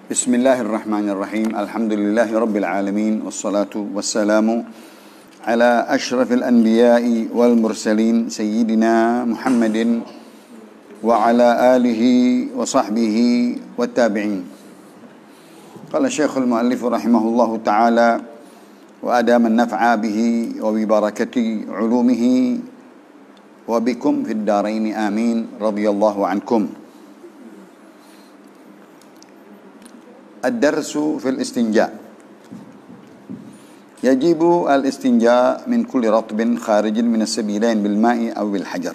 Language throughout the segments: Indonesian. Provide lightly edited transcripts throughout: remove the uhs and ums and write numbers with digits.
Bismillahirrahmanirrahim. Alhamdulillahi rabbil alamin. Wassalatu wassalamu ala ashrafil anbiya'i wal mursalin sayyidina Muhammadin wa ala alihi wa sahbihi wa tabi'in. Qala Syekhul Mu'allif rahimahullahu ta'ala wa adama an-naf'a bihi wa bi barakati ulumihi wa bikum fid daraini amin radhiyallahu ankum. Ad-darsu fil istinja. Yajibu al-istinja min kulli ratbin kharijin min as-sabilain bil ma'i aw bil hajar.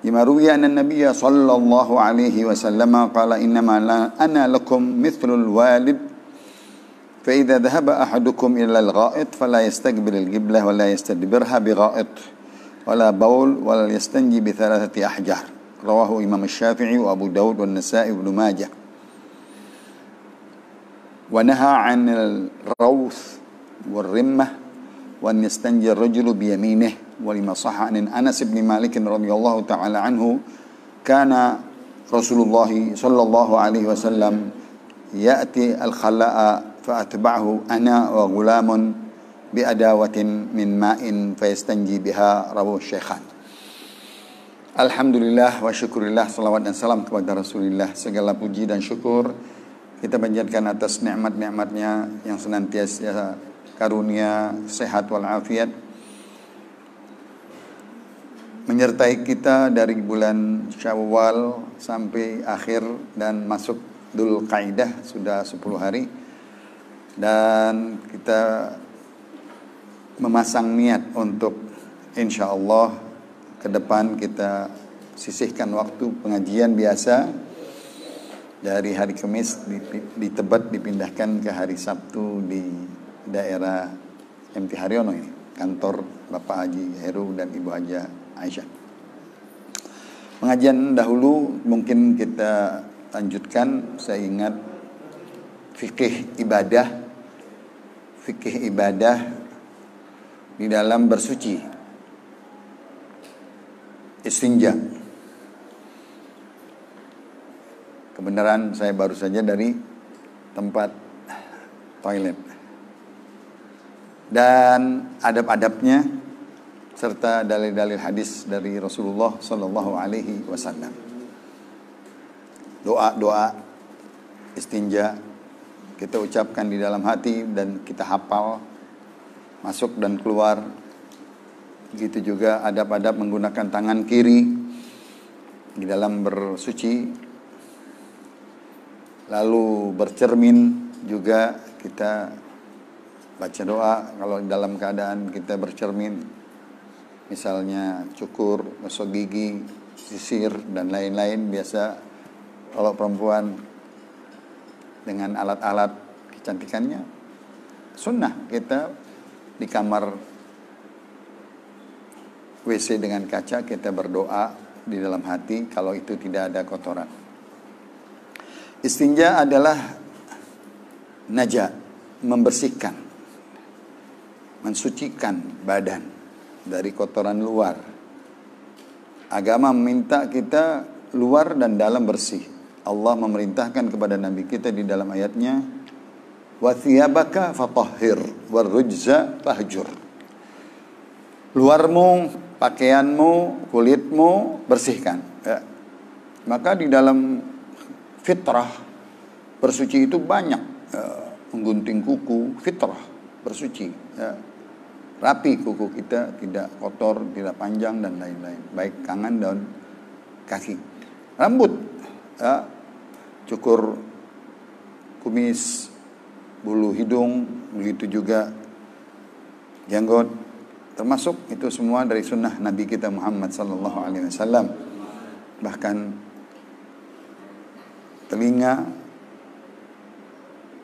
Lima ruwiya anna an-nabiyya sallallahu alaihi wasallam qala innama ana lakum mithlul walid fa idza dhahaba ahadukum ila al-gha'it fala yastaqbil al-qiblah wa la yastadbirha bi gha'it wa la bawl wa la yastanji bi thalathati ahjar. Rawahu Imam Asy-Syafi'i wa Abu Dawud wa An-Nasa'i wa Ibnu Majah. ونهى عن الروث والرمة وأن يستنجي الرجل بيمينه ولما صح عن أنس بن مالك رضي الله تعالى عنه كان رسول الله صلى الله عليه وسلم يأتي الخلاء فأتبعه أنا وغلام بأداوة من ماء فيستنجي بها رواه الشيخان. Alhamdulillah wa syukurillah, salawat dan salam kepada Rasulullah. Segala puji dan syukur kita panjatkan atas nikmat-nikmatnya yang senantiasa karunia, sehat walafiat menyertai kita dari bulan Syawal sampai akhir dan masuk Dzul Qaidah sudah 10 hari, dan kita memasang niat untuk insyaallah ke depan kita sisihkan waktu pengajian biasa dari hari Kamis di Tebet dipindahkan ke hari Sabtu di daerah MT Haryono ini, kantor Bapak Haji Heru dan Ibu Haja Aisyah. Pengajian dahulu mungkin kita lanjutkan. Saya ingat fikih ibadah di dalam bersuci, istinja. Kebenaran saya baru saja dari tempat toilet. Dan adab-adabnya serta dalil-dalil hadis dari Rasulullah sallallahu alaihi wasallam. Doa-doa istinja kita ucapkan di dalam hati dan kita hafal masuk dan keluar. Begitu juga adab-adab menggunakan tangan kiri di dalam bersuci. Lalu bercermin juga kita baca doa kalau dalam keadaan kita bercermin, misalnya cukur, gosok gigi, sisir dan lain-lain. Biasa kalau perempuan dengan alat-alat kecantikannya, sunnah kita di kamar WC dengan kaca kita berdoa di dalam hati kalau itu tidak ada kotoran. Istinja adalah naja, membersihkan, mensucikan badan dari kotoran luar. Agama meminta kita luar dan dalam bersih. Allah memerintahkan kepada Nabi kita di dalam ayatnya, wa thiyabaka fatahhir warrujza fahjur. Luarmu, pakaianmu, kulitmu bersihkan. Ya. Maka di dalam fitrah bersuci itu banyak, menggunting kuku, fitrah bersuci, rapi kuku kita, tidak kotor, tidak panjang dan lain-lain, baik tangan dan kaki. Rambut, cukur kumis, bulu hidung, begitu juga janggut, termasuk itu semua dari sunnah Nabi kita Muhammad sallallahu alaihi wasallam. Bahkan telinga,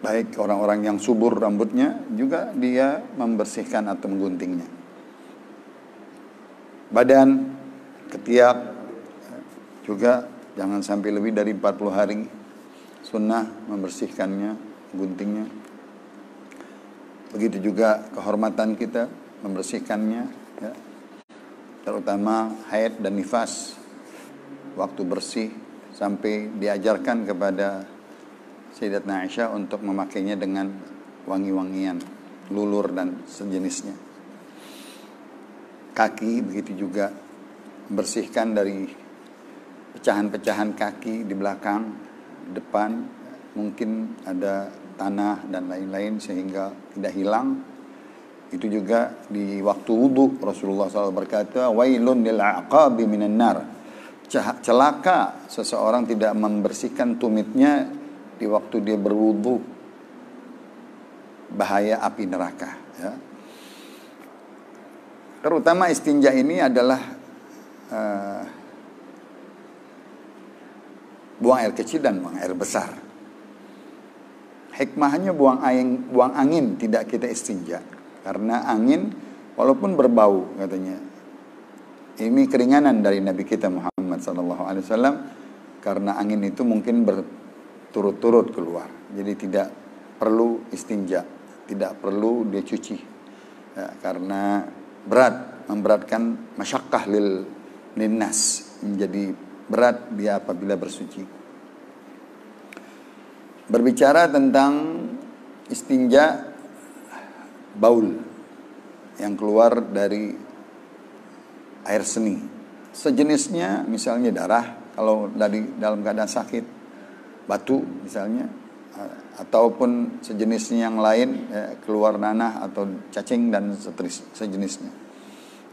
baik orang-orang yang subur rambutnya juga dia membersihkan atau mengguntingnya. Badan, ketiak juga jangan sampai lebih dari 40 hari. Sunnah membersihkannya, mengguntingnya. Begitu juga kehormatan kita membersihkannya, ya. Terutama haid dan nifas, waktu bersih. Sampai diajarkan kepada Sayyidatuna Aisyah untuk memakainya dengan wangi-wangian, lulur dan sejenisnya. Kaki begitu juga, membersihkan dari pecahan-pecahan kaki di belakang, depan, mungkin ada tanah dan lain-lain sehingga tidak hilang. Itu juga di waktu wudu Rasulullah SAW berkata, wailun lil aqabi minan nar. Celaka seseorang tidak membersihkan tumitnya di waktu dia berwudu, bahaya api neraka, ya. Terutama istinja ini adalah buang air kecil dan buang air besar. Hikmahnya buang angin tidak kita istinja. Karena angin walaupun berbau katanya, ini keringanan dari Nabi kita Muhammad SAW. Karena angin itu mungkin berturut-turut keluar. Jadi tidak perlu istinja, tidak perlu dia cuci, ya, karena memberatkan masyakkah linnas, menjadi berat dia apabila bersuci. Berbicara tentang istinja, baul yang keluar dari air seni, sejenisnya misalnya darah kalau dari dalam keadaan sakit, batu misalnya, ataupun sejenisnya yang lain, keluar nanah atau cacing dan sejenisnya.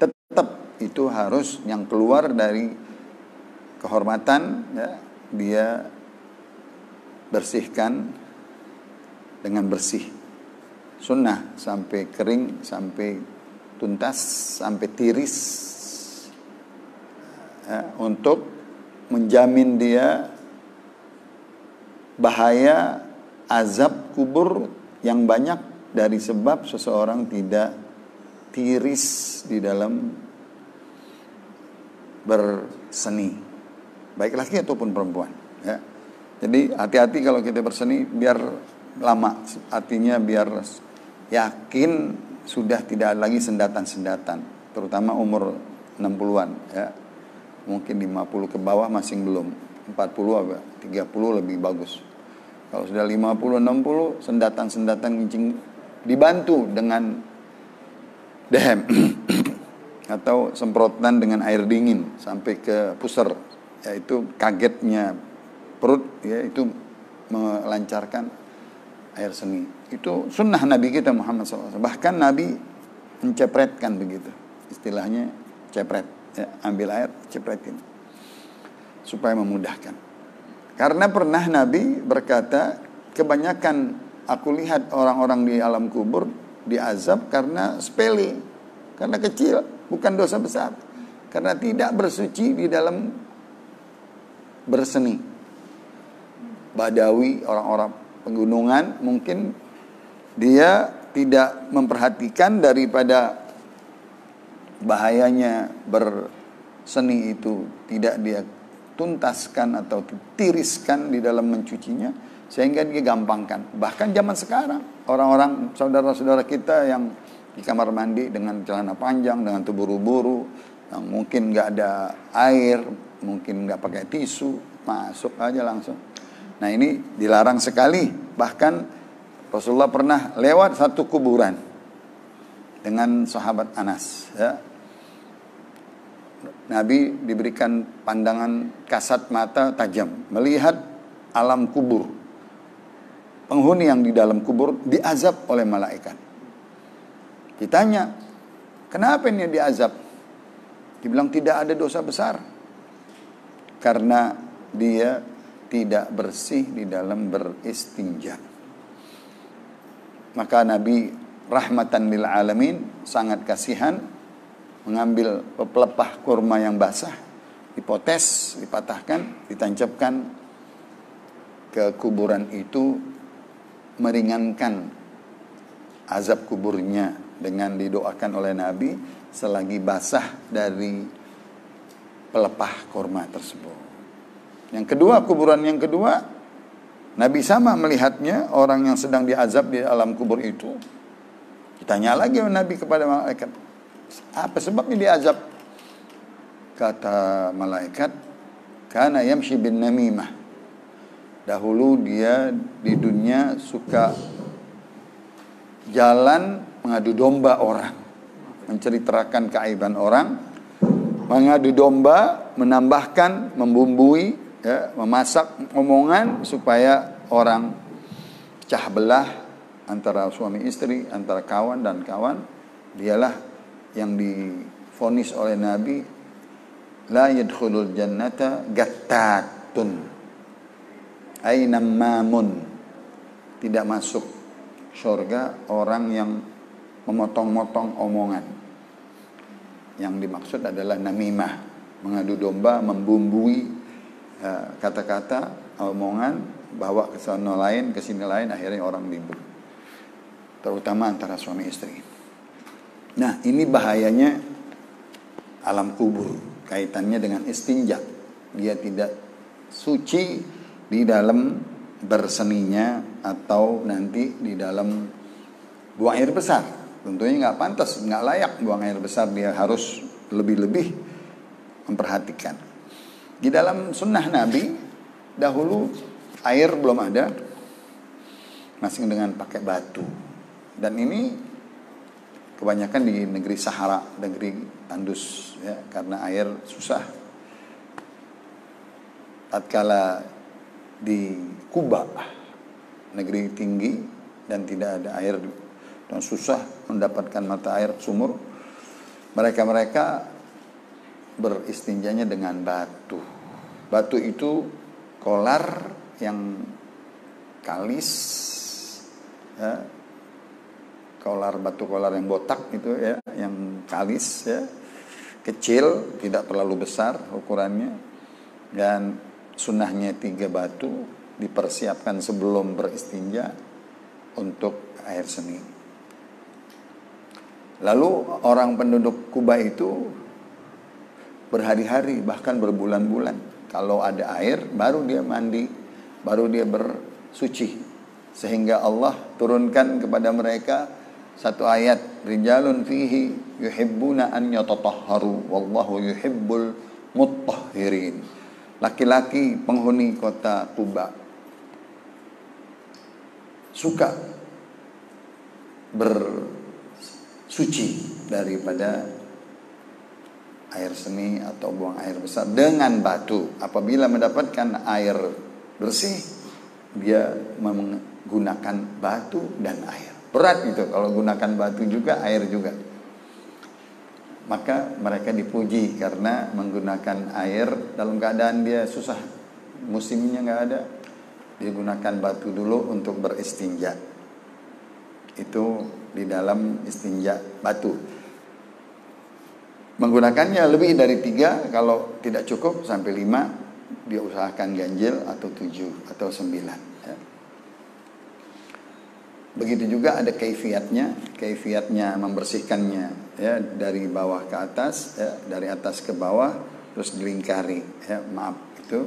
Tetap itu harus yang keluar dari kehormatan, ya, dia bersihkan dengan bersih. Sunnah sampai kering, sampai tuntas, sampai tiris, ya, untuk menjamin dia bahaya azab kubur yang banyak dari sebab seseorang tidak tiris di dalam berseni, baik laki ataupun perempuan, ya. Jadi hati-hati kalau kita berseni, biar lama, artinya biar yakin sudah tidak ada lagi sendatan-sendatan, terutama umur 60-an, ya. Mungkin 50 ke bawah masih belum, 40 apa 30 lebih bagus. Kalau sudah 50-60, sendatan-sendatan kencing dibantu dengan dehem atau semprotan dengan air dingin sampai ke pusar, yaitu kagetnya perut, ya, itu melancarkan air seni. Itu sunnah Nabi kita Muhammad SAW. Bahkan Nabi mencepretkan begitu, istilahnya cepret, ya, ambil air cepretin supaya memudahkan. Karena pernah Nabi berkata, kebanyakan aku lihat orang-orang di alam kubur diazab karena sepele, karena kecil, bukan dosa besar, karena tidak bersuci di dalam berseni. Badawi, orang-orang pegunungan, mungkin dia tidak memperhatikan daripada bahayanya berseni itu, tidak dia tuntaskan atau tiriskan di dalam mencucinya, sehingga dia gampangkan. Bahkan zaman sekarang, orang-orang saudara-saudara kita yang di kamar mandi dengan celana panjang, dengan terburu-buru, yang mungkin nggak ada air, mungkin nggak pakai tisu, masuk aja langsung. Nah, ini dilarang sekali. Bahkan Rasulullah pernah lewat satu kuburan dengan sahabat Anas, ya. Nabi diberikan pandangan kasat mata tajam, melihat alam kubur. Penghuni yang di dalam kubur diazab oleh malaikat. Ditanya, kenapa ini diazab? Dibilang tidak ada dosa besar, karena dia tidak bersih di dalam beristinja. Maka Nabi rahmatan lil alamin sangat kasihan, mengambil pelepah kurma yang basah, dipotes, dipatahkan, ditancapkan ke kuburan itu, meringankan azab kuburnya dengan didoakan oleh Nabi selagi basah dari pelepah kurma tersebut. Yang kedua, kuburan yang kedua, Nabi sama melihatnya orang yang sedang diazab di alam kubur itu. Ditanya lagi Nabi kepada malaikat, apa sebabnya diazab? Kata malaikat, kana yamshi bin namimah, Dahulu dia di dunia suka jalan mengadu domba orang, menceritakan keaiban orang, mengadu domba, menambahkan, membumbui, ya, memasak omongan supaya orang pecah belah antara suami istri, antara kawan dan kawan. Dialah yang divonis oleh Nabi, la yadkhulul jannata gattatun ainamamun, tidak masuk surga orang yang memotong-motong omongan. Yang dimaksud adalah namimah, mengadu domba, membumbui kata-kata, omongan, bawa ke sana lain, ke sini lain, akhirnya orang ribut. Terutama antara suami istri. Nah, ini bahayanya alam kubur, kaitannya dengan istinja. Dia tidak suci di dalam berseninya atau nanti di dalam buang air besar. Tentunya nggak pantas, nggak layak buang air besar, dia harus lebih-lebih memperhatikan. Di dalam sunnah Nabi, dahulu air belum ada, masih dengan pakai batu. Dan ini kebanyakan di negeri Sahara, negeri tandus, ya, karena air susah. Tatkala di Kuba, negeri tinggi dan tidak ada air dan susah mendapatkan mata air sumur, mereka beristinjanya dengan batu. Batu itu kolar yang kalis, ya, batu kolar yang botak itu, ya, yang kalis, ya, kecil, tidak terlalu besar ukurannya, dan sunnahnya 3 batu dipersiapkan sebelum beristinja untuk air seni. Lalu orang penduduk Kuba itu berhari-hari, bahkan berbulan-bulan, kalau ada air baru dia mandi, baru dia bersuci. Sehingga Allah turunkan kepada mereka satu ayat, rijalun fihi yuhibbuna an yatatahharu wallahu yuhibbul mutahhirin. Laki-laki penghuni kota Kuba suka bersuci daripada air seni atau buang air besar dengan batu. Apabila mendapatkan air bersih, dia menggunakan batu dan air. Berat gitu kalau gunakan batu juga, air juga. Maka mereka dipuji karena menggunakan air dalam keadaan dia susah, musimnya nggak ada, dia gunakan batu dulu untuk beristinja. Itu di dalam istinja batu. Menggunakannya lebih dari 3, kalau tidak cukup sampai 5, dia usahakan ganjil atau 7 atau 9. Ya. Begitu juga ada kaifiatnya membersihkannya, ya, dari bawah ke atas, ya, dari atas ke bawah, terus dilingkari, ya, itu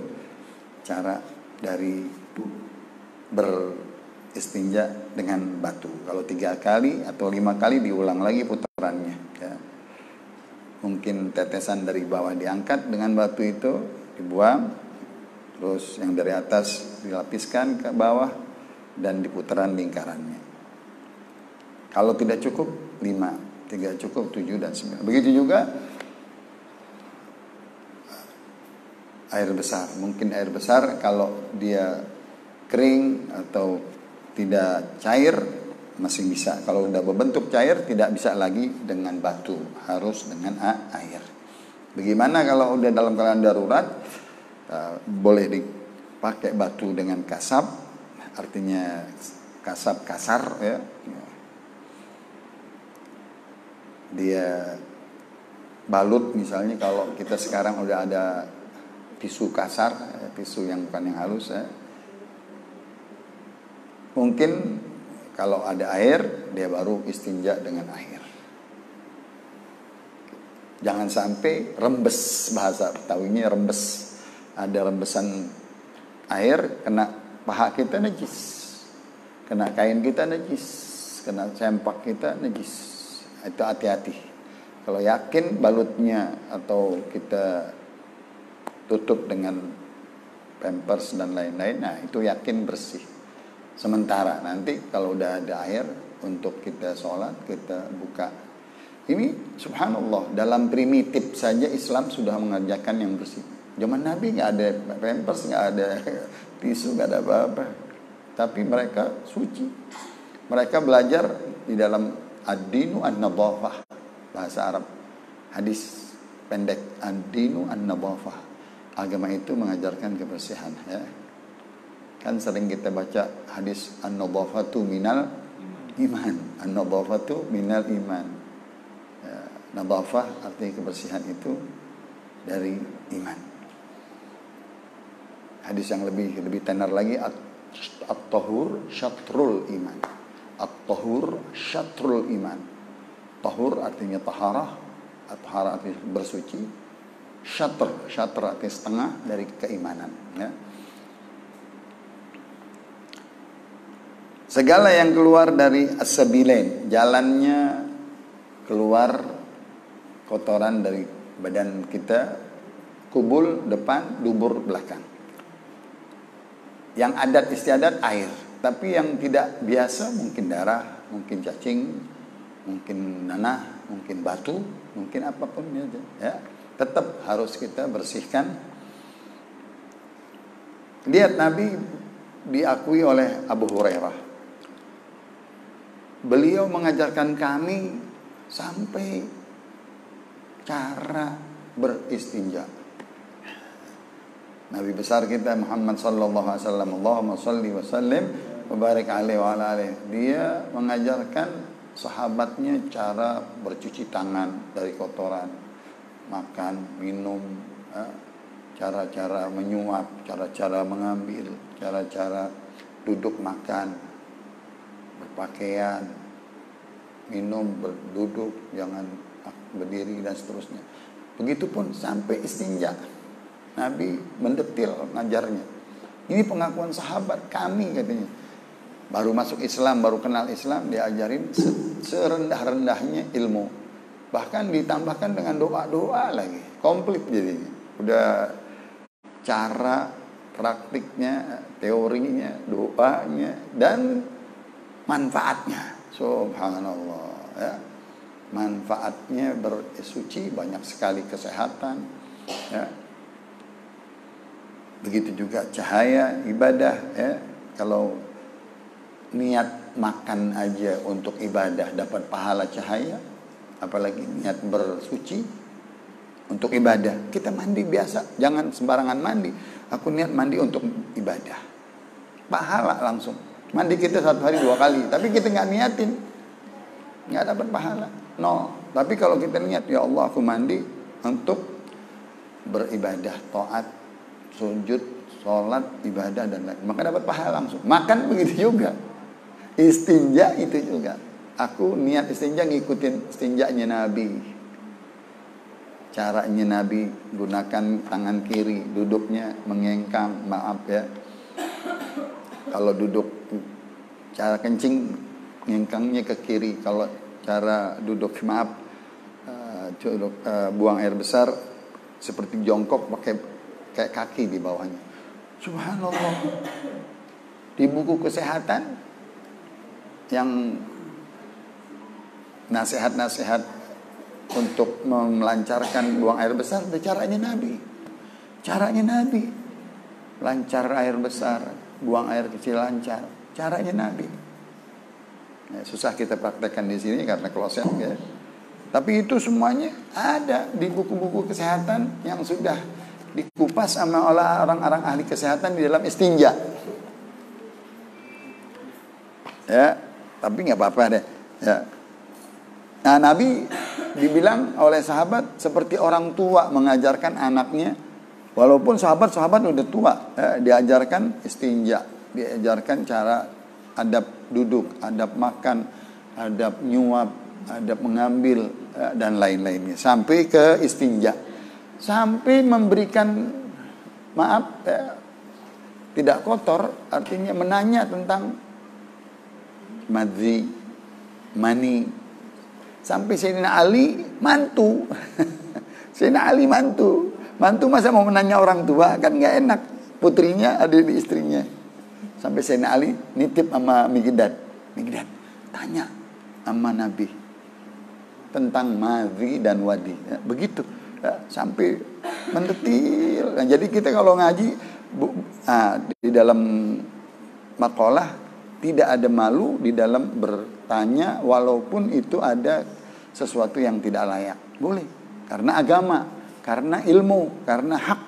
cara dari beristinja dengan batu. Kalau 3 kali atau 5 kali diulang lagi putarannya, ya. Mungkin tetesan dari bawah diangkat dengan batu itu, dibuang, terus yang dari atas dilapiskan ke bawah dan di putaran lingkarannya. Kalau tidak cukup 5, tidak cukup 7 dan 9. Begitu juga air besar. Mungkin air besar kalau dia kering atau tidak cair masih bisa. Kalau sudah berbentuk cair tidak bisa lagi dengan batu, harus dengan air. Bagaimana kalau udah dalam keadaan darurat? Boleh dipakai batu dengan kasab, artinya kasab kasar, ya. Dia balut, misalnya kalau kita sekarang udah ada tisu kasar, tisu yang bukan yang halus, ya. Mungkin kalau ada air, dia baru istinja dengan air. Jangan sampai rembes, bahasa Betawinya rembes. Ada rembesan air, kena paha kita najis, kena kain kita najis, kena sempak kita najis. Itu hati-hati. Kalau yakin balutnya atau kita tutup dengan pampers dan lain-lain. Nah, itu yakin bersih. Sementara nanti kalau udah ada air untuk kita sholat, kita buka. Ini subhanallah, dalam primitif saja Islam sudah mengajarkan yang bersih. Zaman Nabi nggak ada pampers, nggak ada tisu, nggak ada apa-apa. Tapi mereka suci. Mereka belajar di dalam ad-dinu an-nadhafah, bahasa Arab. Hadis pendek, ad-dinu an-nadhafah. Agama itu mengajarkan kebersihan, ya. Kan sering kita baca hadis an-nadhafatu minal iman. An-nadhafatu minal iman. Ya, nadhafah artinya kebersihan itu dari iman. Hadis yang lebih tenar lagi, at-tahur syatrul iman. At-tahur syatrul iman. Tahur artinya taharah, at-taharah artinya bersuci. Syatr artinya setengah dari keimanan, ya. Segala yang keluar dari as-sabilain, jalannya keluar kotoran dari badan kita, kubul depan, dubur belakang. Yang adat istiadat air, tapi yang tidak biasa mungkin darah, mungkin cacing, mungkin nanah, mungkin batu, mungkin apapun aja, ya. Tetap harus kita bersihkan. Lihat Nabi diakui oleh Abu Hurairah. Beliau mengajarkan kami sampai cara beristinja. Nabi besar kita Muhammad sallallahu alaihi wasallam, Allahumma shalli wa sallim wa barik alaihi wa ala alihi. Dia mengajarkan sahabatnya cara bercuci tangan dari kotoran, makan, minum, cara-cara menyuap, cara-cara mengambil, cara-cara duduk makan, berpakaian, minum, berduduk, jangan berdiri dan seterusnya. Begitupun sampai istinja. Nabi mendetil ngajarnya. Ini pengakuan sahabat kami katanya. Baru masuk Islam, baru kenal Islam, diajarin serendah-rendahnya ilmu. Bahkan ditambahkan dengan doa-doa lagi. Komplit jadinya. Udah cara praktiknya, teorinya, doanya, dan manfaatnya. Subhanallah, ya. Manfaatnya bersuci, banyak sekali kesehatan, ya. Begitu juga cahaya ibadah, ya. Kalau niat makan aja untuk ibadah dapat pahala cahaya, apalagi niat bersuci untuk ibadah. Kita mandi biasa, jangan sembarangan mandi. Aku niat mandi untuk ibadah, pahala langsung. Mandi kita 1 hari 2 kali, tapi kita nggak niatin, nggak dapat pahala, nol. Tapi kalau kita niat, ya Allah aku mandi untuk beribadah, taat, sujud, sholat, ibadah dan lain, maka dapat pahala langsung. Makan begitu juga, istinja itu juga. Aku niat istinja ngikutin istinjanya Nabi. Caranya Nabi gunakan tangan kiri, duduknya mengengkang, maaf ya. Kalau duduk cara kencing ngengkangnya ke kiri. Kalau cara duduk maaf buang air besar seperti jongkok pakai kayak kaki di bawahnya. Subhanallah. Di buku kesehatan yang nasihat-nasihat untuk melancarkan buang air besar, itu caranya Nabi. Caranya Nabi. Lancar air besar, buang air kecil lancar. Caranya Nabi. Ya, susah kita praktekkan di sini karena kloset, ya. Tapi itu semuanya ada di buku-buku kesehatan yang sudah dikupas sama oleh orang-orang ahli kesehatan di dalam istinja. Ya, tapi nggak apa-apa deh. Ya. Nah, Nabi dibilang oleh sahabat seperti orang tua mengajarkan anaknya, walaupun sahabat-sahabat udah tua, diajarkan istinja, diajarkan cara adab duduk, adab makan, adab nyuap, adab mengambil, dan lain-lainnya, sampai ke istinja, sampai memberikan maaf, tidak kotor, artinya menanya tentang madzi, mani. Sampai Sayyidina Ali mantu. Sayyidina Ali mantu masa mau menanya orang tua, kan gak enak. putrinya, ada di istrinya. Sampai Sayyidina Ali nitip sama Mikdad, Mikdad tanya sama Nabi tentang madhi dan wadi, ya, begitu ya, sampai mendetil. Nah, jadi kita kalau ngaji di dalam makalah tidak ada malu di dalam bertanya, walaupun itu ada sesuatu yang tidak layak, boleh, karena agama, karena ilmu, karena hak.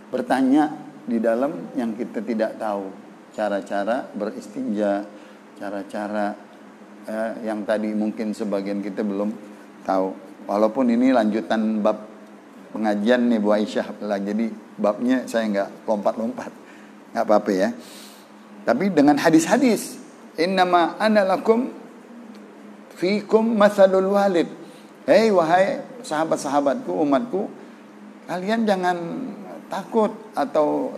Bertanya di dalam yang kita tidak tahu, cara-cara beristinja, cara-cara yang tadi mungkin sebagian kita belum tahu. Walaupun ini lanjutan bab pengajian nih Bu Aisyah lah, jadi babnya saya nggak lompat-lompat, nggak apa-apa ya. Tapi dengan hadis-hadis, innama ana lakum fikum mathalul walid. Hei wahai sahabat-sahabatku, umatku, kalian jangan takut atau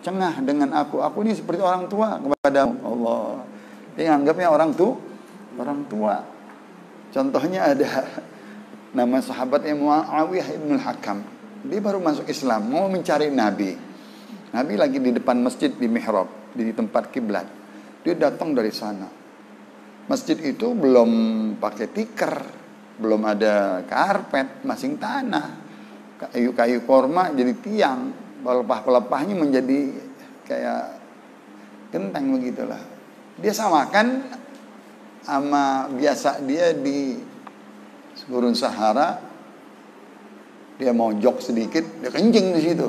cengah dengan aku. Aku ini seperti orang tua kepadamu. Allah, dia anggapnya orang tua. Contohnya ada nama sahabat yang Muawiyah ibn al-Hakam. Dia baru masuk Islam, mau mencari Nabi. Nabi lagi di depan masjid di mihrab, di tempat kiblat. Dia datang dari sana. Masjid itu belum pakai tikar, belum ada karpet, masing tanah. Kayu-kayu korma jadi tiang, pelepah-pelepahnya menjadi kayak genteng begitulah. Dia samakan sama biasa dia di gurun Sahara. Dia mojok sedikit, dia kencing di situ.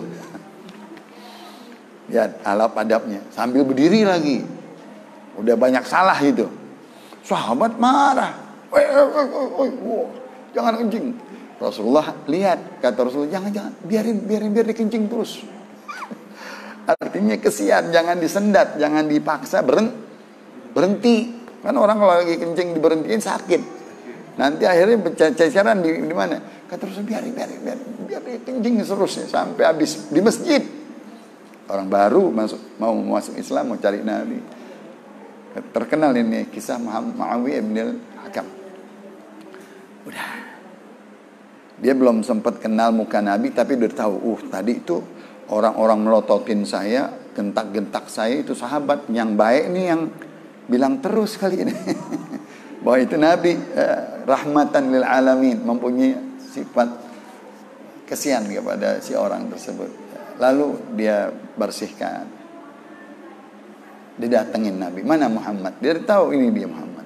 Lihat alap adabnya, sambil berdiri lagi. Udah banyak salah itu. Sahabat marah. Jangan kencing. Rasulullah lihat, kata Rasulullah, jangan, biar dikencing terus. Artinya kesian, jangan disendat, jangan dipaksa, berhenti. Kan orang kalau lagi kencing diberhentiin sakit. Nanti akhirnya ceceran di mana? Kata Rasulullah, biar dikencing terus ya, sampai habis di masjid. Orang baru mau masuk Islam, mau cari Nabi. Terkenal ini kisah Muawiyah bin al-Hakam. Udah. Dia belum sempat kenal muka Nabi, tapi udah tahu, tadi itu orang-orang melototin saya, gentak-gentak saya, itu sahabat yang baik nih yang bilang terus kali ini. Bahwa itu Nabi, rahmatan lil alamin, mempunyai sifat kesian kepada si orang tersebut. Lalu dia bersihkan. Didatengin Nabi. Mana Muhammad? Dia tahu ini dia Muhammad.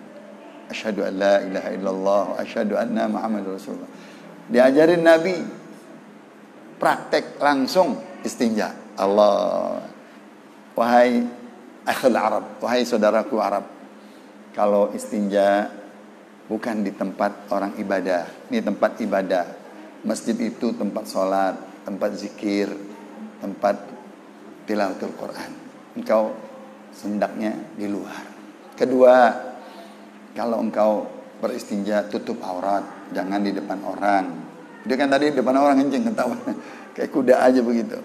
Asyhadu an la ilaha illallah wa asyhadu anna Muhammadar Rasulullah. Diajarin Nabi praktek langsung istinja. Allah. Wahai akhul Arab, wahai saudaraku Arab. Kalau istinja bukan di tempat orang ibadah. Ini tempat ibadah. Masjid itu tempat sholat, tempat zikir, tempat tilawatul Quran. Engkau sendaknya di luar. Kedua, kalau engkau beristinja tutup aurat, jangan di depan orang. Dia kan tadi di depan orang kencing, ketawa kayak kuda aja begitu.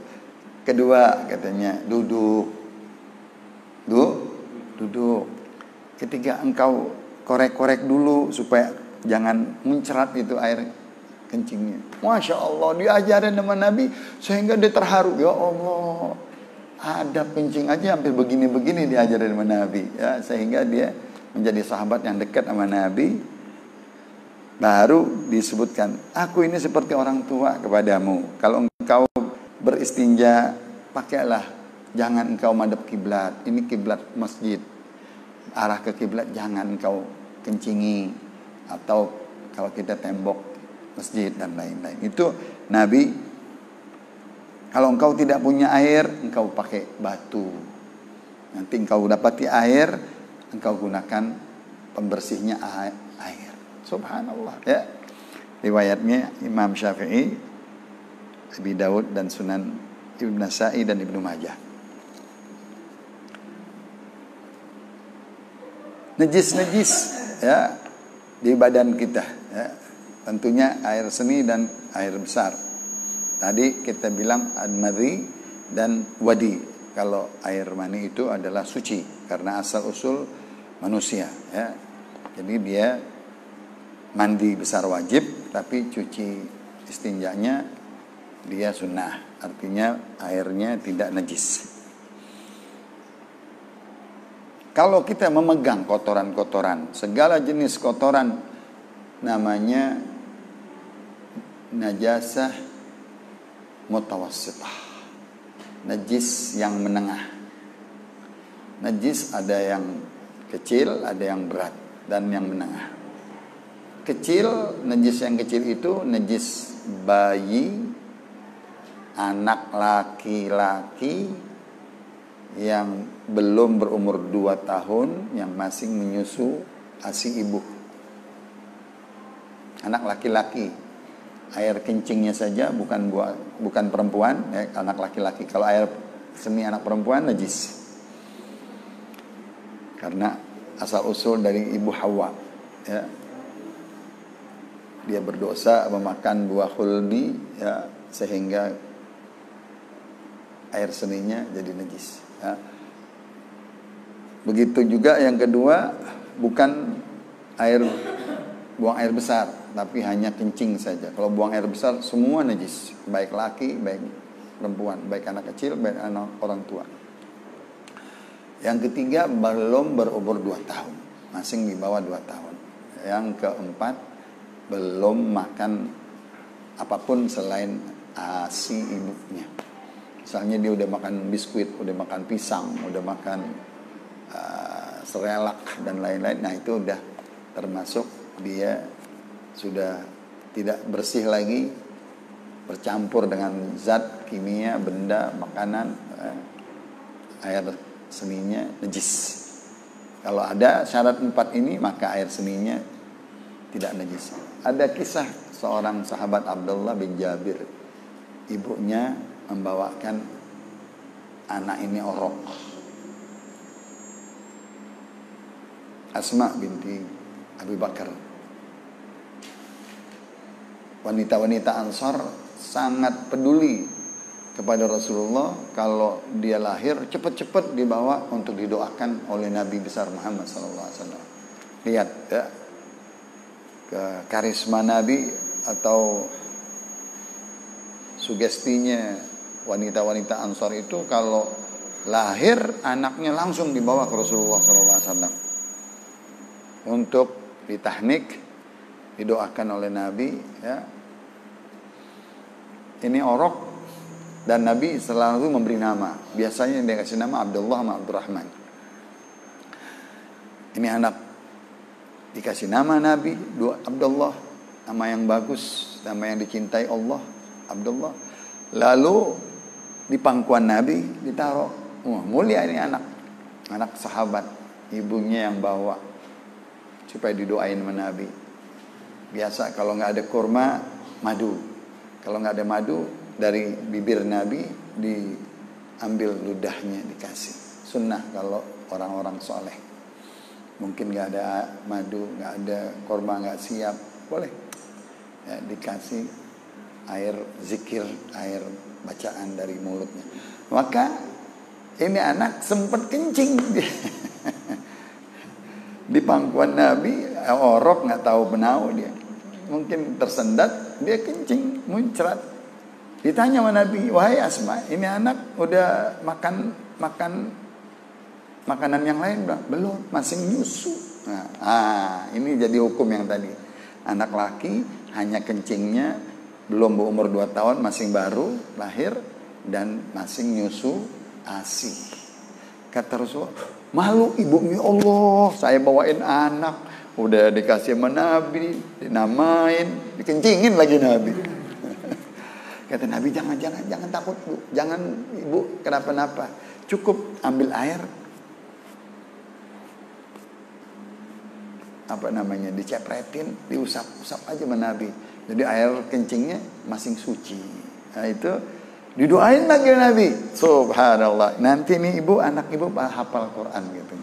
Kedua, katanya duduk. Ketiga, engkau korek-korek dulu supaya jangan mencerat itu air kencingnya. Masya Allah, diajarin sama Nabi sehingga dia terharu. Ya Allah, adab kencing aja hampir begini-begini diajarin sama Nabi, ya, sehingga dia menjadi sahabat yang dekat sama Nabi. Baru disebutkan, aku ini seperti orang tua kepadamu. Kalau engkau beristinja, pakailah, jangan engkau madhab kiblat. Ini kiblat masjid, arah ke kiblat jangan engkau kencingi. Atau kalau kita tembok masjid dan lain-lain. Itu Nabi. Kalau engkau tidak punya air, engkau pakai batu. Nanti engkau dapati air, engkau gunakan pembersihnya air. Subhanallah, ya. Riwayatnya Imam Syafi'i, Abi Daud dan Sunan Ibnu Nasa'i dan Ibnu Majah. Najis ya di badan kita, ya. Tentunya air seni dan air besar. Tadi kita bilang al-madhi dan wadi. Kalau air mani itu adalah suci karena asal usul manusia, ya. Jadi dia mandi besar wajib, tapi cuci istinjanya dia sunnah, artinya airnya tidak najis. Kalau kita memegang kotoran-kotoran, segala jenis kotoran, namanya najasah mutawassithah, najis yang menengah. Najis ada yang kecil, ada yang berat, dan yang menengah. Kecil, najis yang kecil itu najis bayi, anak laki-laki yang belum berumur 2 tahun, yang masih menyusu ASI ibu. Anak laki-laki, air kencingnya saja bukan perempuan, ya, anak laki-laki. Kalau air seni anak perempuan najis. Karena asal usul dari ibu Hawa, ya. Dia berdosa memakan buah khuldi, ya, sehingga air seninya jadi najis, ya. Begitu juga yang kedua, bukan buang air besar, tapi hanya kencing saja. Kalau buang air besar semua najis, baik laki, baik perempuan, baik anak kecil, baik anak orang tua. Yang ketiga, belum berumur 2 tahun, masih di bawah 2 tahun. Yang keempat, belum makan apapun selain ASI ibunya. Misalnya dia udah makan biskuit, udah makan pisang, udah makan serelak dan lain-lain. Nah itu udah termasuk dia sudah tidak bersih lagi, bercampur dengan zat kimia, benda, makanan, air seninya najis. Kalau ada syarat 4 ini, maka air seninya tidak najis. Ada kisah seorang sahabat Abdullah bin Jabir, ibunya membawakan anak ini orok. Asma binti Abu Bakar. Wanita-wanita Ansar sangat peduli kepada Rasulullah. Kalau dia lahir, cepat-cepat dibawa untuk didoakan oleh Nabi besar Muhammad SAW. Lihat, ya, ke karisma Nabi atau sugestinya wanita-wanita Ansar itu, kalau lahir anaknya langsung dibawa ke Rasulullah SAW untuk ditahnik, didoakan oleh Nabi, ya. Ini orok, dan Nabi selalu memberi nama. Biasanya dia kasih nama Abdullah sama Abdurrahman. Ini anak dikasih nama Nabi Abdullah, nama yang bagus, nama yang dicintai Allah, Abdullah. Lalu di pangkuan Nabi ditaruh, mulia ini anak sahabat, ibunya yang bawa supaya didoain sama Nabi. Biasa kalau nggak ada kurma, madu. Kalau nggak ada madu, dari bibir Nabi diambil ludahnya dikasih. Sunnah kalau orang-orang soleh. Mungkin nggak ada madu, nggak ada kurma, nggak siap, boleh, ya, dikasih air zikir, air bacaan dari mulutnya. Maka ini anak sempat kencing di pangkuan Nabi, orok, nggak tahu benau dia, mungkin tersendat, dia kencing muncrat. Ditanya sama Nabi, wahai Asma, ini anak udah makan makanan yang lain? Belum, masih nyusu. Nah, ini jadi hukum yang tadi. Anak laki hanya kencingnya belum berumur 2 tahun, masih baru lahir dan masih nyusu ASI. Kata Rasulullah, malu ibunya, Allah, saya bawain anak, udah dikasih sama Nabi, dinamain, dikencingin lagi Nabi. Kata Nabi, jangan takut bu, jangan ibu kenapa-napa, cukup ambil air, dicepretin, diusap-usap aja sama Nabi. Jadi air kencingnya masih suci. Nah itu didoain lagi Nabi. Subhanallah. Nanti nih anak ibu hafal Quran gitu.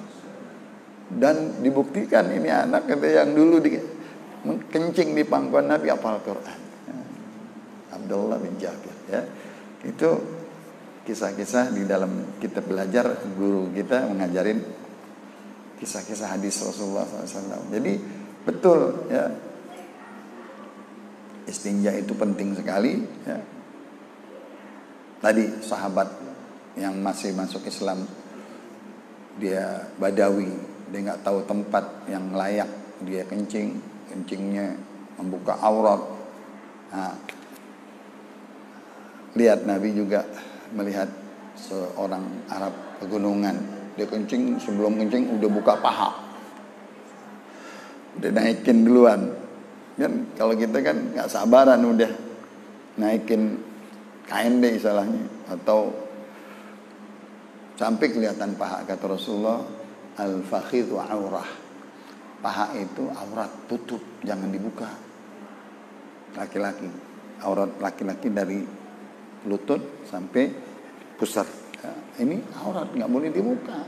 Dan dibuktikan ini anak yang dulu kencing di pangkuan Nabi hafal Quran. Abdullah bin Jabir, ya. Itu kisah-kisah di dalam kita belajar, guru kita mengajarin kisah-kisah hadis Rasulullah SAW. Jadi betul, ya, istinja itu penting sekali, ya. Tadi sahabat yang masih masuk Islam, dia Badawi, dia nggak tahu tempat yang layak, dia kencingnya membuka aurat. Nah, lihat Nabi juga melihat seorang Arab pegunungan, dia kencing, sebelum kencing udah buka paha, udah naikin duluan. Kan kalau kita kan nggak sabaran udah naikin kain deh istilahnya, atau sampai kelihatan paha. Kata Rasulullah, al-fakhidhu aurah, paha itu aurat, tutup, jangan dibuka. Laki-laki, aurat laki-laki dari lutut sampai pusar, ya, ini aurat, nggak boleh dibuka.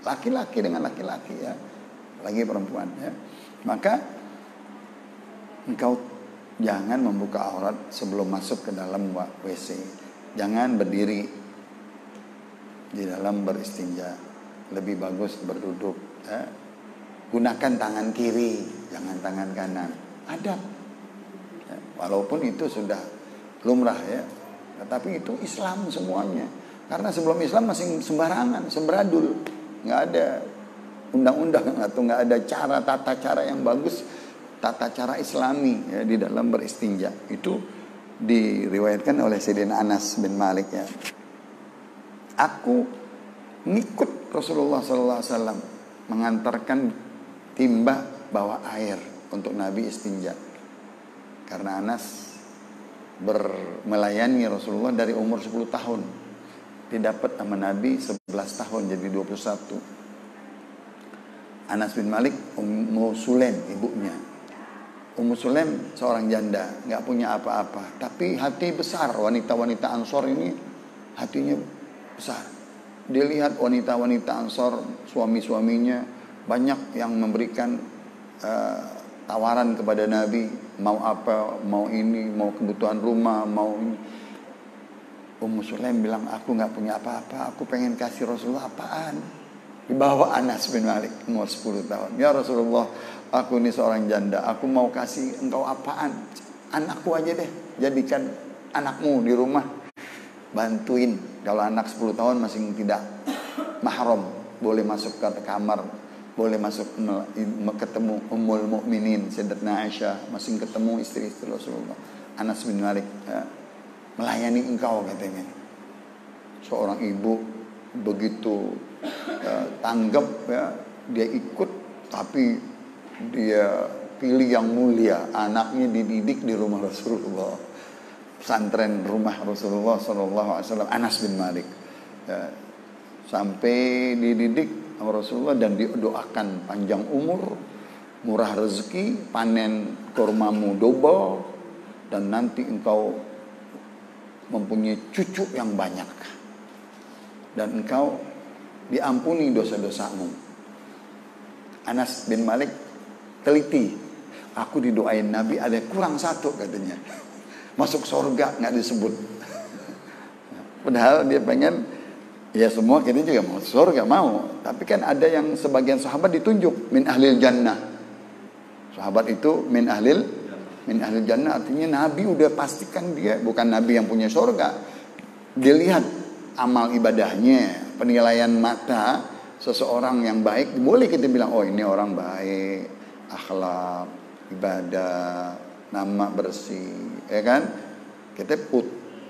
Laki-laki dengan laki-laki, ya, lagi perempuan, ya. Maka engkau jangan membuka aurat sebelum masuk ke dalam WC. Jangan berdiri di dalam beristinja, lebih bagus berduduk, ya. Gunakan tangan kiri, jangan tangan kanan. Adab, ya. Walaupun itu sudah lumrah, ya, tetapi itu Islam semuanya. Karena sebelum Islam masih sembarangan, semberadul, nggak ada undang-undang atau nggak ada tata cara yang bagus, tata cara Islami, ya, di dalam beristinja. Itu diriwayatkan oleh Sayyidina Anas bin Malik, ya. Aku ngikut Rasulullah SAW mengantarkan timba bawa air untuk Nabi istinja. Karena Anas melayani Rasulullah dari umur 10 tahun. Dia dapat sama Nabi 11 tahun, jadi 21. Anas bin Malik, Ummu Sulaim ibunya. Ummu Sulaim seorang janda, nggak punya apa-apa, tapi hati besar. Wanita-wanita Ansor ini hatinya besar. Dia lihat wanita-wanita Ansor, suami-suaminya banyak yang memberikan tawaran kepada Nabi, mau apa, mau ini, mau kebutuhan rumah, mau ini. Ummu Sulaim bilang, aku nggak punya apa-apa, aku pengen kasih Rasulullah apaan. Dibawa Anas bin Malik umur 10 tahun. Ya Rasulullah, aku ini seorang janda, aku mau kasih engkau apaan? Anakku aja deh, jadikan anakmu di rumah, bantuin. Kalau anak 10 tahun masih tidak mahram, boleh masuk ke kamar, boleh masuk ketemu Ummul Mukminin Sayyidatuna Aisyah, masih ketemu istri-istri Rasulullah. Anas bin Malik, ya, melayani engkau, katanya. Seorang ibu begitu tanggap, ya, dia ikut, tapi dia pilih yang mulia. Anaknya dididik di rumah Rasulullah, pesantren rumah Rasulullah SAW, Anas bin Malik, ya, sampai dididik sama Rasulullah dan didoakan panjang umur, murah rezeki, panen kurmamu double, dan nanti engkau mempunyai cucu yang banyak, dan engkau diampuni dosa-dosamu. Anas bin Malik teliti, aku didoain Nabi ada kurang satu, katanya, masuk surga nggak disebut. Padahal dia pengen, ya semua kita juga mau surga, mau. Tapi kan ada yang sebagian sahabat ditunjuk min ahlil jannah. Sahabat itu min ahlil jannah, artinya Nabi udah pastikan dia bukan Nabi yang punya surga. Dia lihat amal ibadahnya, penilaian mata seseorang yang baik, boleh kita bilang, oh ini orang baik, akhlak, ibadah, nama bersih, ya kan? Kita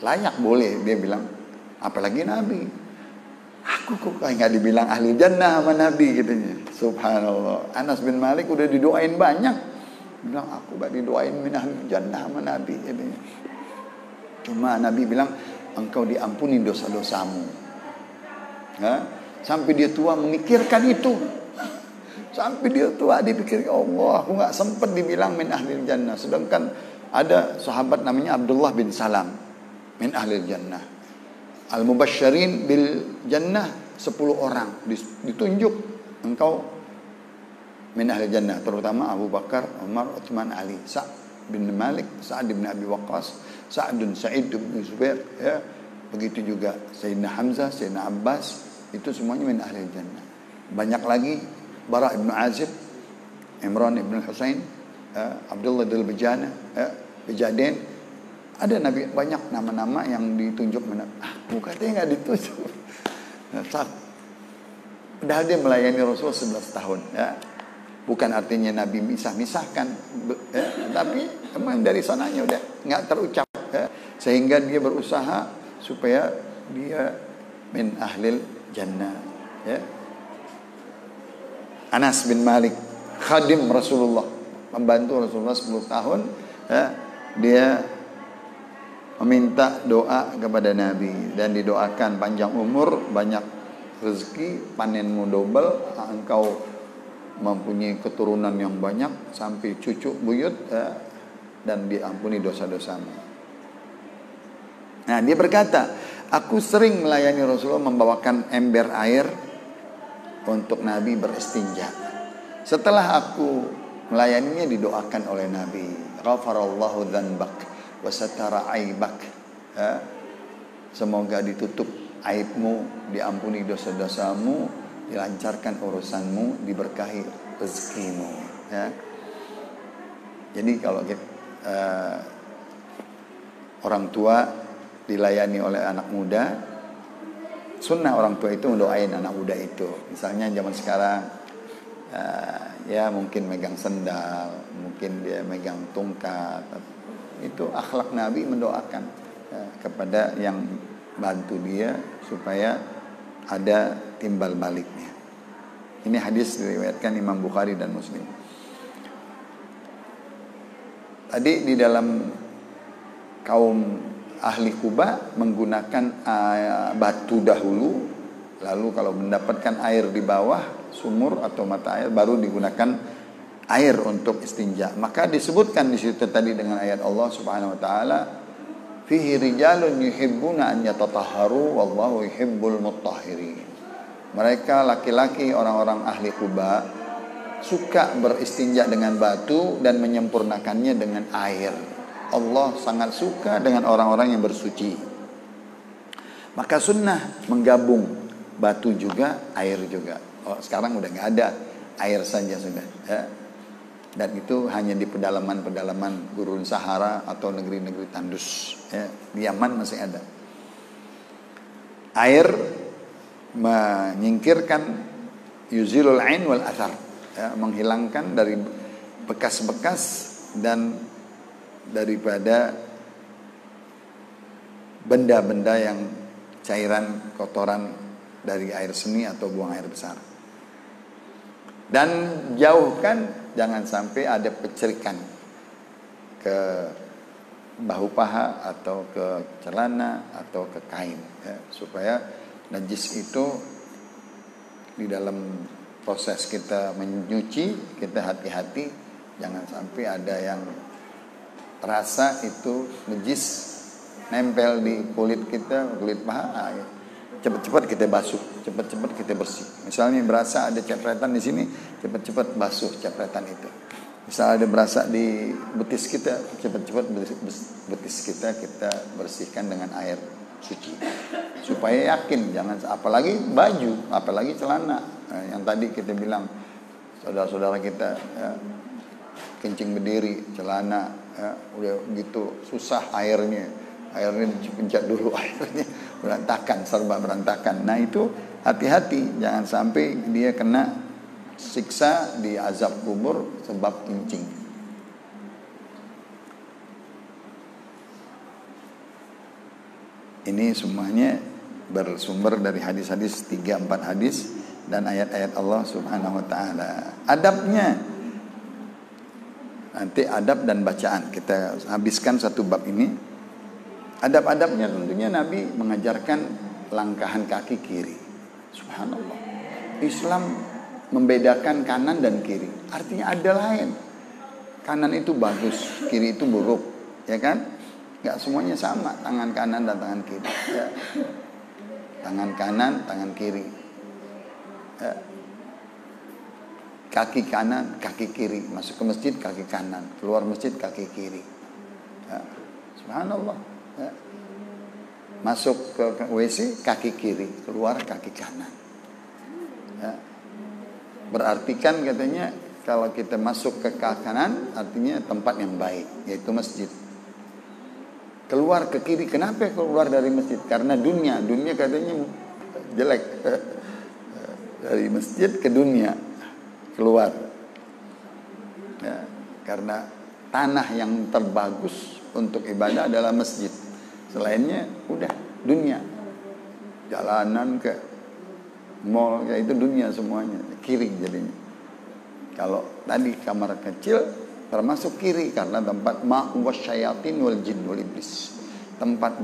layak, boleh dia bilang. Apalagi Nabi, aku kok nggak dibilang ahli jannah sama Nabi, katanya. Subhanallah. Anas bin Malik udah didoain banyak, bilang aku gak didoain min ahli jannah sama Nabi, katanya. Cuma Nabi bilang, engkau diampuni dosa-dosamu, ya? Sampai dia tua memikirkan itu. Sampai dia tua dipikir, Allah, aku gak sempat dibilang min ahli jannah. Sedangkan ada sahabat namanya Abdullah bin Salam, min ahli jannah. Al-Mubasysyirin bil jannah 10 orang ditunjuk, engkau min ahli jannah, terutama Abu Bakar, Umar, Utsman, Ali, Sa'd bin Malik, Sa'd bin Abi Waqqas, Sa'id bin Zubair, ya. Begitu juga Sayyidina Hamzah, Sayyidina Abbas, itu semuanya min ahli jannah. Banyak lagi, Bara ibn Azib, Imran ibn Husain, Abdullah bin Bajana, Bijadain, Ada Nabi banyak nama-nama yang ditunjuk, aku katanya nggak ditunjuk. Padahal dia melayani Rasul 11 tahun, ya. Bukan artinya Nabi misah-misahkan, ya. Tapi emang dari sananya udah nggak terucap, ya. Sehingga dia berusaha supaya dia min ahlil jannah, ya. Anas bin Malik, khadim Rasulullah, membantu Rasulullah 10 tahun, ya. Dia meminta doa kepada Nabi dan didoakan panjang umur, banyak rezeki, panenmu double, engkau mempunyai keturunan yang banyak sampai cucu buyut, ya, dan diampuni dosa-dosamu. Nah, dia berkata, aku sering melayani Rasulullah membawakan ember air untuk Nabi beristinja. Setelah aku melayaninya, didoakan oleh Nabi, ghafarallahu dzanbak wa satara aibak, ya. Semoga ditutup aibmu, diampuni dosa-dosamu, dilancarkan urusanmu, diberkahi rezekimu, ya. Jadi kalau kita, orang tua dilayani oleh anak muda, sunnah orang tua itu mendoain anak muda itu. Misalnya zaman sekarang, ya mungkin megang sendal, mungkin dia megang tongkat. Itu akhlak Nabi mendoakan, ya, kepada yang bantu dia supaya ada timbal baliknya. Ini hadis diriwayatkan Imam Bukhari dan Muslim. Tadi di dalam kaum ahli Quba menggunakan batu dahulu, lalu kalau mendapatkan air di bawah sumur atau mata air baru digunakan air untuk istinja. Maka disebutkan di situ tadi dengan ayat Allah Subhanahu wa taala, fihi rijalun yuhibbuna an yatatahharu wallahu yuhibbul mutahhirin. Mereka laki-laki orang-orang ahli Quba suka beristinja dengan batu dan menyempurnakannya dengan air. Allah sangat suka dengan orang-orang yang bersuci. Maka sunnah menggabung batu juga, air juga. Oh, sekarang udah nggak ada, air saja sudah, ya. Dan itu hanya di pedalaman-pedalaman gurun Sahara atau negeri-negeri tandus, ya. Di Yaman masih ada. Air menyingkirkan yuzilul ain wal athar, ya, menghilangkan dari bekas-bekas dan daripada benda-benda yang cairan kotoran dari air seni atau buang air besar. Dan jauhkan jangan sampai ada pecerikan ke bahu paha atau ke celana atau ke kain, ya, supaya najis itu di dalam proses kita menyuci kita hati-hati, jangan sampai ada yang terasa itu najis nempel di kulit kita, kulit paha. Cepat-cepat kita basuh, cepat-cepat kita bersih. Misalnya berasa ada cepretan di sini, cepat-cepat basuh cepretan itu. Misalnya ada berasa di betis kita, cepat-cepat betis kita bersihkan dengan air suci. Supaya yakin, jangan, apalagi baju, apalagi celana. Nah, yang tadi kita bilang, saudara-saudara kita, ya, kencing berdiri, celana, ya, udah gitu susah airnya dipencet dulu, airnya berantakan, serba berantakan. Nah itu hati-hati, jangan sampai dia kena siksa di azab kubur sebab kencing. Ini semuanya bersumber dari hadis-hadis, 3-4 hadis dan ayat-ayat Allah Subhanahu wa taala. Adabnya, nanti adab dan bacaan kita habiskan satu bab ini. Adab-adabnya tentunya Nabi mengajarkan langkahan kaki kiri. Subhanallah. Islam membedakan kanan dan kiri. Artinya ada lain. Kanan itu bagus, kiri itu buruk, ya kan? Gak semuanya sama, tangan kanan dan tangan kiri, ya. Tangan kanan, tangan kiri, ya. Kaki kanan, kaki kiri. Masuk ke masjid kaki kanan, keluar masjid kaki kiri, ya. Subhanallah. Ya. Masuk ke WC kaki kiri, keluar kaki kanan, ya. Berarti kan katanya kalau kita masuk ke kaki kanan artinya tempat yang baik, yaitu masjid. keluar ke kiri. Kenapa keluar dari masjid? Karena dunia katanya jelek. Dari masjid ke dunia keluar. Ya, karena tanah yang terbagus untuk ibadah adalah masjid. Selainnya udah dunia. Jalanan ke mall kayak itu dunia semuanya, kiri jadinya. Kalau tadi kamar kecil termasuk kiri karena tempat ma'wasyayatin wal jin wal iblis. Tempat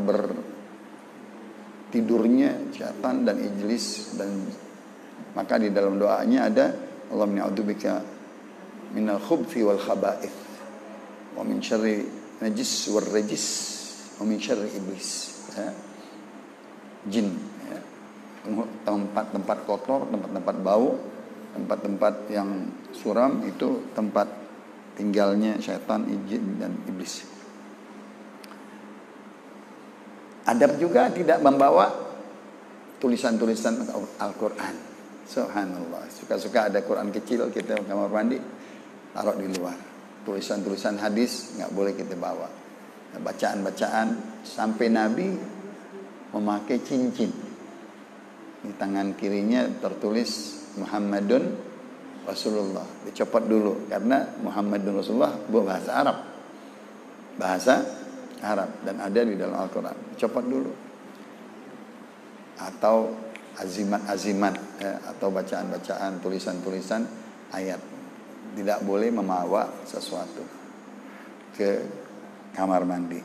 bertidurnya syaitan dan iblis. Dan maka di dalam doanya ada Allahumma a'udzubika minal khubthi wal khaba'ith wa min syarri najis wal rajis wa min syarri iblis. Ya. Jin, ya. Tempat-tempat kotor, tempat-tempat bau, tempat-tempat yang suram itu tempat tinggalnya syaitan, jin dan iblis. Adab juga tidak membawa tulisan-tulisan Al-Quran. Subhanallah. Suka-suka ada Quran kecil kita kamar mandi taruh di luar. Tulisan-tulisan hadis nggak boleh kita bawa. Bacaan-bacaan sampai Nabi memakai cincin. Di tangan kirinya tertulis Muhammadun Rasulullah. Dicopot dulu karena Muhammadun Rasulullah bahasa Arab. Bahasa Arab dan ada di dalam Al-Quran. Copot dulu. Atau azimat-azimat ya, atau bacaan-bacaan, tulisan-tulisan ayat. Tidak boleh membawa sesuatu ke kamar mandi.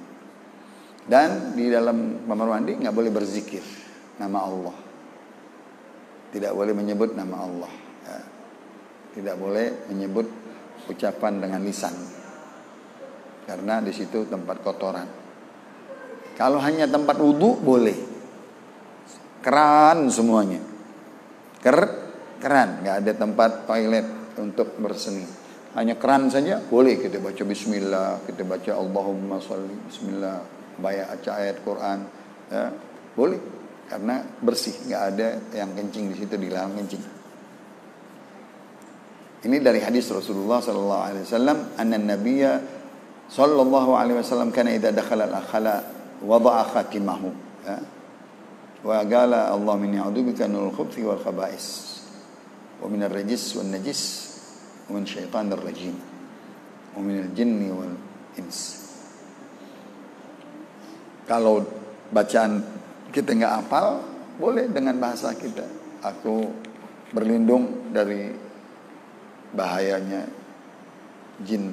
Dan di dalam kamar mandi nggak boleh berzikir nama Allah. Tidak boleh menyebut nama Allah. Ya. Tidak boleh menyebut ucapan dengan lisan. Karena di situ tempat kotoran. Kalau hanya tempat wudu boleh. Keran semuanya. Keran, nggak ada tempat toilet untuk berseni. Hanya keran saja boleh kita baca bismillah, kita baca Allahumma sholli bismillah, baca ayat Quran, ya, boleh karena bersih, nggak ada yang kencing di situ, dilarang kencing. Ini dari hadis Rasulullah sallallahu alaihi wasallam, anna nabiyya sallallahu alaihi wasallam kana idza dakhala al-akhala wada'a khatimahu, ya. Wa qala Allah min ya'udubika minal khubthi wal khaba'is wa minal rajis wan najis wa min syaitanir rajim wa minal jinni wal ins. Kalau bacaan kita nggak hafal, boleh dengan bahasa kita. Aku berlindung dari bahayanya jin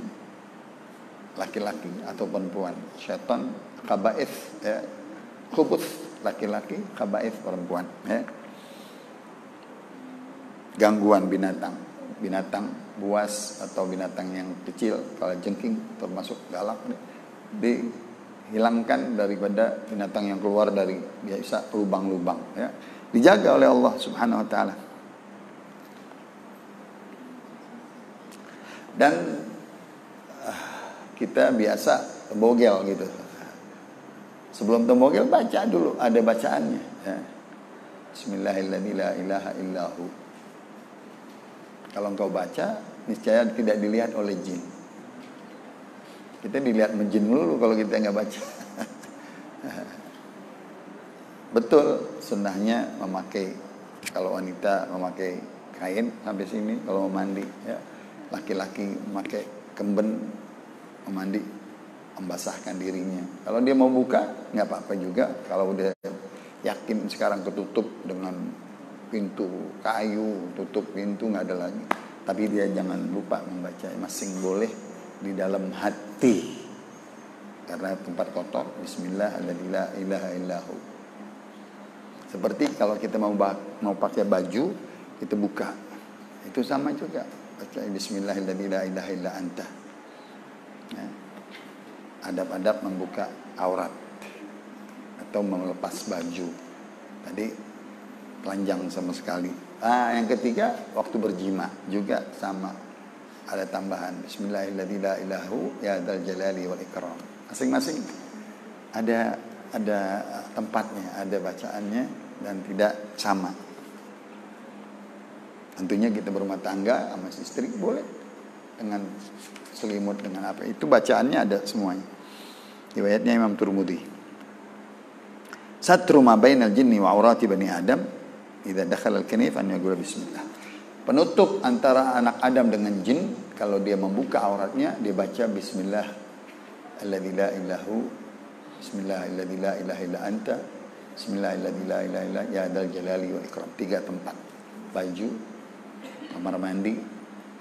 laki-laki atau perempuan, syaitan, khaba'ith, ya, khubuth laki-laki, khaba'ith perempuan, ya. Gangguan binatang buas atau binatang yang kecil, kalau jengking termasuk galak, dihilangkan daripada binatang yang keluar dari biasa lubang-lubang, ya. Dijaga oleh Allah Subhanahu wa taala. Dan kita biasa tembogel gitu. Sebelum tembogel baca dulu, ada bacaannya, ya. Bismillahirrahmanirrahim. Kalau engkau baca, niscaya tidak dilihat oleh jin. Kita dilihat menjin dulu kalau kita nggak baca. Betul, sunnahnya memakai, kalau wanita memakai kain sampai sini kalau mau mandi, ya. Laki-laki memakai kemben memandi, membasahkan dirinya. Kalau dia mau buka, nggak apa-apa juga. Kalau udah yakin sekarang ketutup dengan pintu kayu, tutup pintu nggak ada lagi. Tapi dia jangan lupa membaca, masing boleh di dalam hati. Karena tempat kotor, Bismillah, la ilaha illahu. Seperti kalau kita mau pakai baju, kita buka, itu sama juga. Baca Bismillah, la ilaha illa anta. Ya. Adab-adab membuka aurat atau melepas baju. Tadi telanjang sama sekali. Yang ketiga waktu berjima juga sama. Ada tambahan Bismillahirrahmanirrahim ya dzal jalali wal ikram. Masing-masing ada tempatnya, ada bacaannya dan tidak sama. Tentunya kita berumah tangga sama istri boleh dengan selimut dengan apa itu bacaannya ada semuanya. Riwayatnya Imam Tirmidzi. Satru ma bainal jinni wa aurati bani Adam idza dakhala al-kanif an yaqula bismillah. Penutup antara anak Adam dengan jin, kalau dia membuka auratnya, dia baca bismillah alladzi la ilahu, bismillah alladzi la ilaha illa anta, bismillah alladzi la ilaha illa ya dzal jalali wal ikram. 3 tempat. Baju, kamar mandi,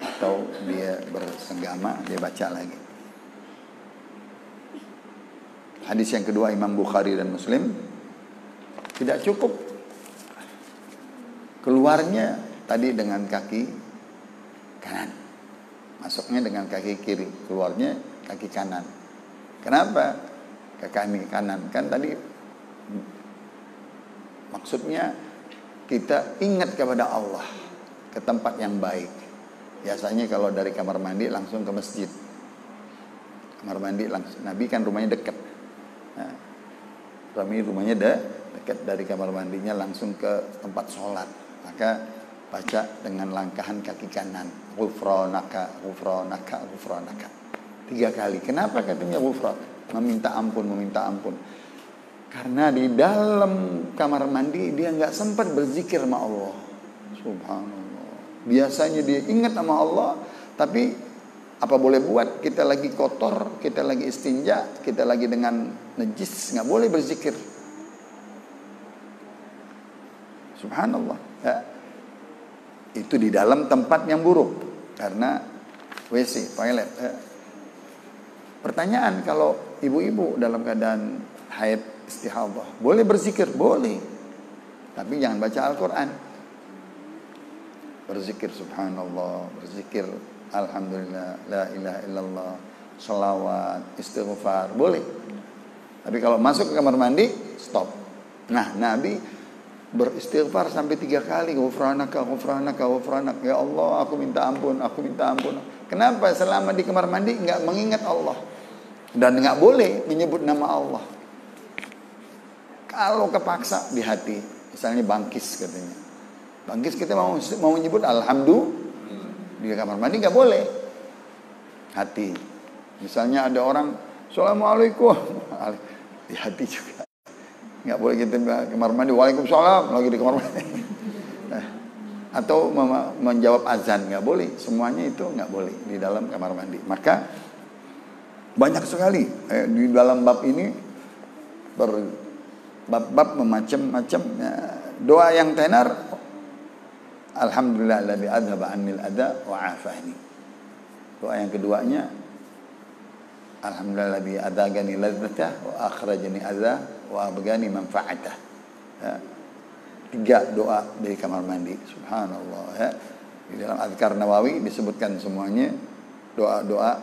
atau dia bersenggama, dia baca lagi. Hadis yang kedua Imam Bukhari dan Muslim. Tidak cukup keluarnya tadi dengan kaki kanan, masuknya dengan kaki kiri, keluarnya kaki kanan. Kenapa ke kaki kanan? Kan tadi maksudnya kita ingat kepada Allah, ke tempat yang baik. Biasanya kalau dari kamar mandi langsung ke masjid. Kamar mandi langsung, Nabi kan rumahnya dekat. Nah, rumahnya dekat, dari kamar mandinya langsung ke tempat sholat. Maka baca dengan langkahan kaki kanan, ghufranaka, ghufranaka, ghufranaka. 3 kali. Kenapa katanya ghufran? Meminta ampun, meminta ampun. Karena di dalam kamar mandi dia nggak sempat berzikir sama Allah. Subhanallah. Biasanya dia ingat sama Allah, tapi apa boleh buat, kita lagi kotor, kita lagi istinja, kita lagi dengan najis, nggak boleh berzikir. Subhanallah. Ya. Itu di dalam tempat yang buruk, karena WC, toilet. Ya. Pertanyaan, kalau ibu-ibu dalam keadaan haid istihadah, boleh berzikir? Boleh. Tapi jangan baca Al-Quran. Berzikir subhanallah, berzikir alhamdulillah, la ilaha illallah, salawat, istighfar, boleh. Tapi kalau masuk ke kamar mandi, stop. Nah, Nabi beristighfar sampai 3 kali. Ghufranaka, ghufranaka, ghufranaka. Ya Allah, aku minta ampun, aku minta ampun. Kenapa? Selama di kamar mandi enggak mengingat Allah. Dan enggak boleh menyebut nama Allah. Kalau kepaksa di hati, misalnya bangkis katanya. Bangkis kita mau menyebut alhamdulillah. Di kamar mandi nggak boleh. Hati. Misalnya ada orang assalamualaikum, di hati juga nggak boleh kita kamar mandi waalaikumsalam lagi di kamar mandi. Atau menjawab azan nggak boleh. Semuanya itu nggak boleh di dalam kamar mandi. Maka banyak sekali di dalam bab ini bab macam-macam doa yang tenar. Alhamdulillah alladzi adzhaba annil adza wa afani. Doa yang keduanya alhamdulillah alladzi adzagani ladzatah wa akhrajani adza wa abgani manfaatah. Ya. 3 doa dari kamar mandi. Subhanallah, ya. Di dalam Azkar Nawawi disebutkan semuanya doa-doa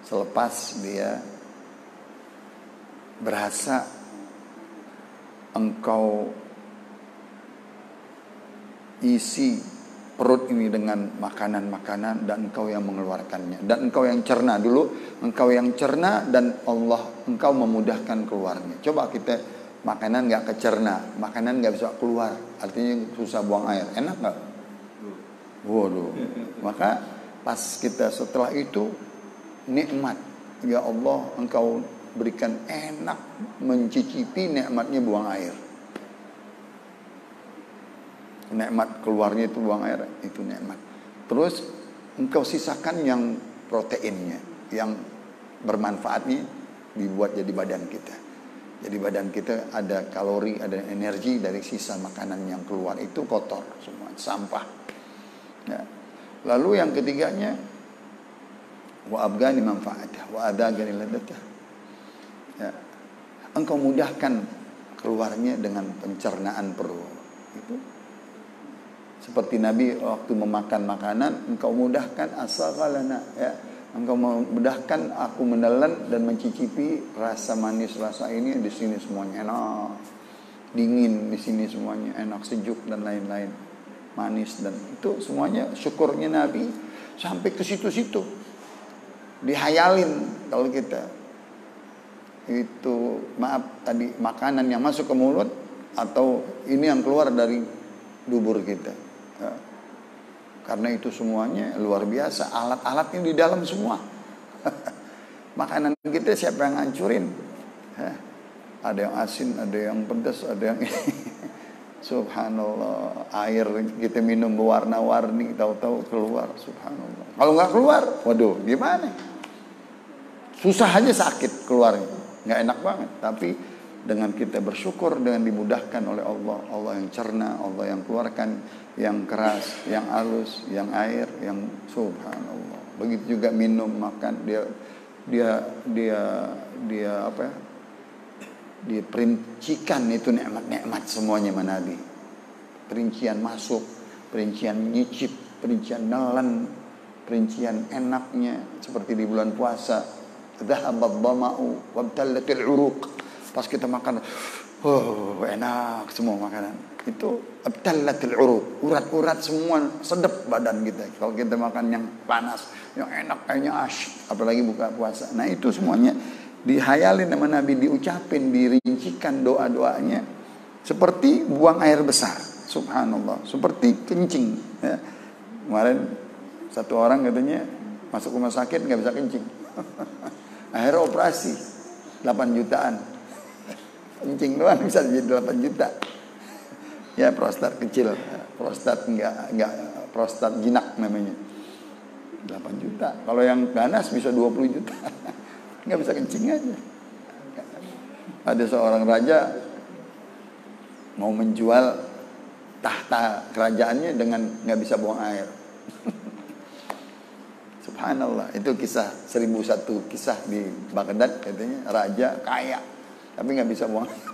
selepas dia berasa engkau isi perut ini dengan makanan-makanan dan engkau yang mengeluarkannya, dan engkau yang cerna dulu, engkau yang cerna, dan Allah engkau memudahkan keluarnya. Coba kita makanan nggak kecerna, makanan nggak bisa keluar, artinya susah buang air, enak nggak? Waduh. Maka pas kita setelah itu nikmat, ya Allah engkau berikan enak mencicipi nikmatnya buang air. Nikmat keluarnya itu buang air, itu nikmat. Terus engkau sisakan yang proteinnya, yang bermanfaatnya dibuat jadi badan kita. Jadi badan kita ada kalori, ada energi dari sisa makanan yang keluar, itu kotor semua, sampah. Ya. Lalu yang ketiganya wa abgani manfaatah wa adagani ladatah. Ya. Engkau mudahkan keluarnya dengan pencernaan perut. Itu seperti Nabi waktu memakan makanan, engkau mudahkan asagalana, ya. Engkau memudahkan aku menelan dan mencicipi rasa manis, rasa ini di sini semuanya enak, dingin di sini semuanya enak, sejuk dan lain-lain, manis, dan itu semuanya syukurnya Nabi sampai ke situ-situ. Dihayalin kalau kita itu, maaf tadi makanan yang masuk ke mulut atau ini yang keluar dari dubur kita. Ya. Karena itu semuanya luar biasa, alat-alatnya di dalam semua. Makanan kita siapa yang hancurin? Ada yang asin, ada yang pedas, ada yang subhanallah, air kita minum berwarna-warni, tahu-tahu keluar, subhanallah. Kalau nggak keluar, waduh, gimana? Susah aja sakit keluarnya, nggak enak banget. Tapi dengan kita bersyukur, dengan dimudahkan oleh Allah, Allah yang cerna, Allah yang keluarkan yang keras, yang halus, yang air, yang subhanallah. Begitu juga minum, makan, dia apa ya? Diperincikan itu nikmat-nikmat semuanya sama Nabi. Perincian masuk, perincian nyicip, perincian nelan, perincian enaknya seperti di bulan puasa. Dhahabat dhama'u wabtallatil uruq. Pas kita makan, enak semua makanan. Itu abtallatil uruq, urat-urat semua sedap badan kita. Kalau kita makan yang panas, yang enak kayaknya apalagi buka puasa. Nah, itu semuanya dihayalin sama Nabi, diucapin, dirincikan doa-doanya seperti buang air besar, subhanallah, seperti kencing ya. Kemarin satu orang katanya masuk rumah sakit nggak bisa kencing akhirnya operasi 8 jutaan kencing doang bisa jadi 8 juta ya, prostat kecil, prostat nggak prostat jinak namanya, 8 juta. Kalau yang ganas bisa 20 juta nggak bisa kencing aja. Ada seorang raja mau menjual tahta kerajaannya dengan nggak bisa buang air. Subhanallah, itu kisah 1001 kisah di Baghdad, katanya raja kaya tapi nggak bisa buang air.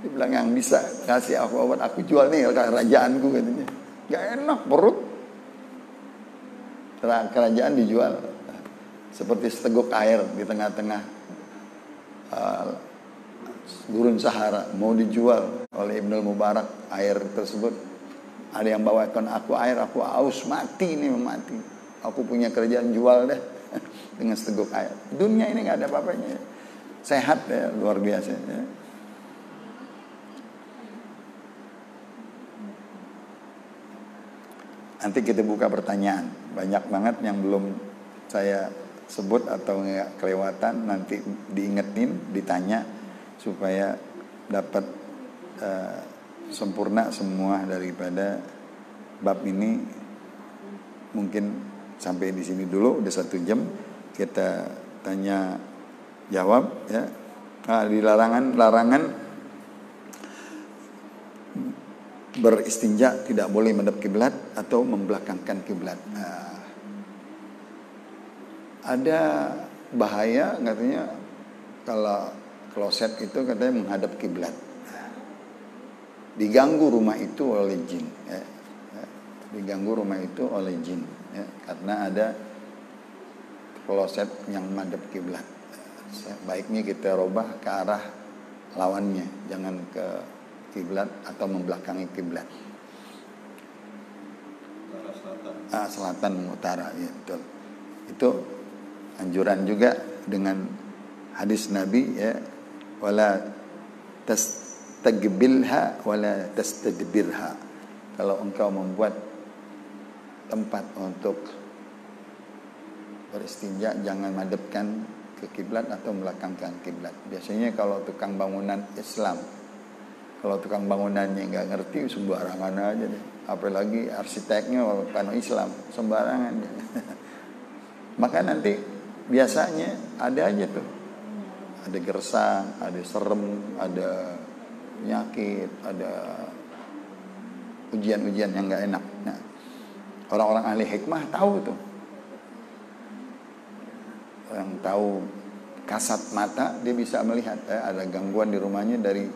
Dia bilang, yang bisa kasih aku obat, aku jual nih kerajaanku, katanya. Nggak enak perut, kerajaan dijual seperti seteguk air di tengah-tengah gurun Sahara, mau dijual oleh Ibnul Mubarak air tersebut. Ada yang bawakan aku air, aku haus mati nih, mati. Aku punya kerjaan, jual deh dengan seteguk air. Dunia ini nggak ada apa-apanya, sehat ya, luar biasa ya. Nanti kita buka pertanyaan, banyak banget yang belum saya sebut atau nggak kelewatan, nanti diingetin, ditanya supaya dapat sempurna semua daripada bab ini. Mungkin sampai di sini dulu, udah 1 jam kita tanya jawab ya. Di larangan beristinja tidak boleh menghadap kiblat atau membelakangkan kiblat. Ada bahaya katanya kalau kloset itu katanya menghadap kiblat. Diganggu rumah itu oleh jin ya. Diganggu rumah itu oleh jin ya, karena ada kloset yang menghadap kiblat. Baiknya kita rubah ke arah lawannya, jangan ke kiblat atau membelakangi kiblat. Selatan utara ya, betul. Itu anjuran juga dengan hadis Nabi ya, wala tastaqbilha wala tastadbirha. Kalau engkau membuat tempat untuk beristinja, jangan madepkan ke kiblat atau belakangkan kiblat. Biasanya kalau tukang bangunan Islam, kalau tukang bangunannya nggak ngerti, sembarangan aja deh. Apalagi arsiteknya bukan Islam, sembarangan deh. Maka nanti biasanya ada aja tuh, ada gersang, ada serem, ada penyakit, ada ujian-ujian yang nggak enak. Nah, orang-orang ahli hikmah tahu tuh, yang tahu kasat mata, dia bisa melihat ada gangguan di rumahnya dari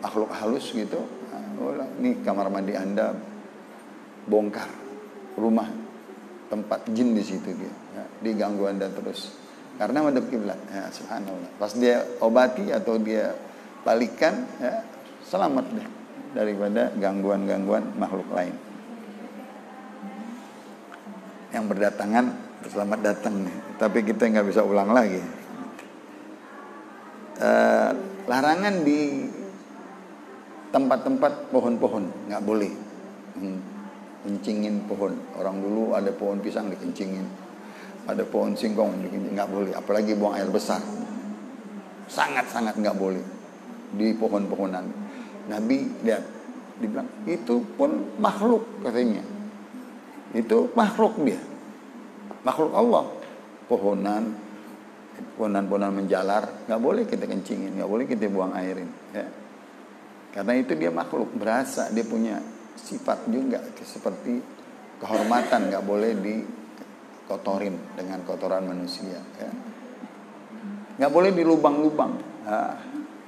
makhluk halus gitu. Nih kamar mandi Anda bongkar, rumah tempat jin di situ dia, ya, diganggu Anda terus karena madhab kiblat. Ya, subhanallah. Pas dia obati atau dia balikan, ya, selamat deh daripada gangguan-gangguan makhluk lain yang berdatangan. Selamat datang nih, tapi kita nggak bisa ulang lagi. Larangan di tempat-tempat pohon-pohon, nggak boleh kencingin pohon. Orang dulu ada pohon pisang dikencingin, ada pohon singkong nggak boleh, apalagi buang air besar, sangat-sangat nggak boleh di pohon-pohonan. Nabi lihat, dibilang itu pun makhluk katanya, itu makhluk dia, makhluk Allah, pohonan menjalar nggak boleh kita kencingin, nggak boleh kita buang airin, ya. Karena itu dia makhluk, berasa, dia punya sifat juga seperti kehormatan, nggak boleh dikotorin dengan kotoran manusia, ya. Nggak boleh di lubang-lubang,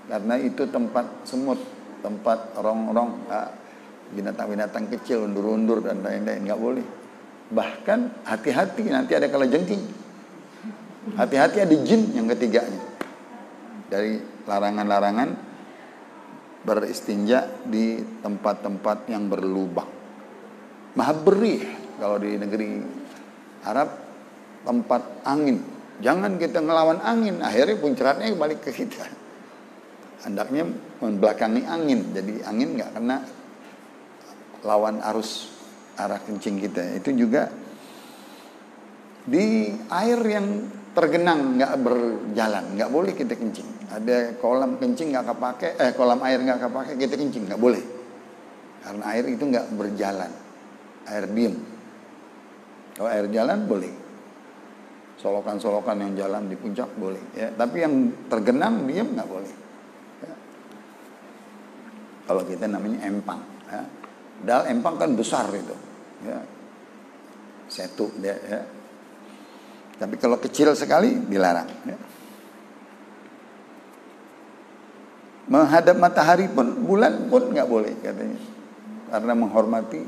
karena itu tempat semut, tempat rong-rong, binatang-binatang kecil, undur-undur dan lain-lain, nggak boleh. Bahkan hati-hati, nanti ada kalajengking, hati-hati ada jin yang ketiganya. Dari larangan-larangan beristinja di tempat-tempat yang berlubang. Maha berih kalau di negeri Arab, tempat angin. Jangan kita ngelawan angin, akhirnya puncratnya balik ke kita. Hendaknya membelakangi angin, jadi angin nggak kena lawan arus arah kencing kita. Itu juga di air yang tergenang nggak berjalan, nggak boleh kita kencing. Ada kolam kencing nggak kepake, kolam air nggak kepake, kita kencing nggak boleh, karena air itu nggak berjalan, air diem. Kalau air jalan boleh, solokan-solokan yang jalan di puncak boleh, ya. Tapi yang tergenang diem nggak boleh, ya. Kalau kita namanya empang, ya. Padahal empang kan besar itu, ya. Setu dia, ya. Tapi kalau kecil sekali dilarang, ya. Menghadap matahari pun, bulan pun nggak boleh katanya, karena menghormati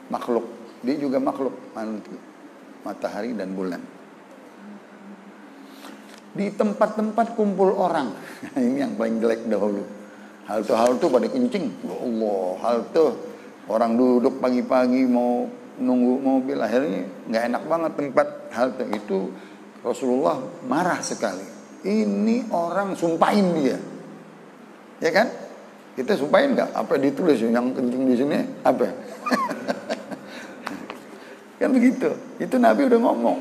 makhluk. Dia juga makhluk, matahari dan bulan. Di tempat-tempat kumpul orang, ini yang paling jelek dahulu. Halte pada kencing, ya Allah, halte orang duduk pagi-pagi mau nunggu mobil, akhirnya nggak enak banget tempat halte itu. Rasulullah marah sekali. Ini orang sumpahin dia, ya kan? Kita sumpahin nggak? Apa ditulis yang kencing di sini? Apa? Kan begitu. Itu Nabi udah ngomong.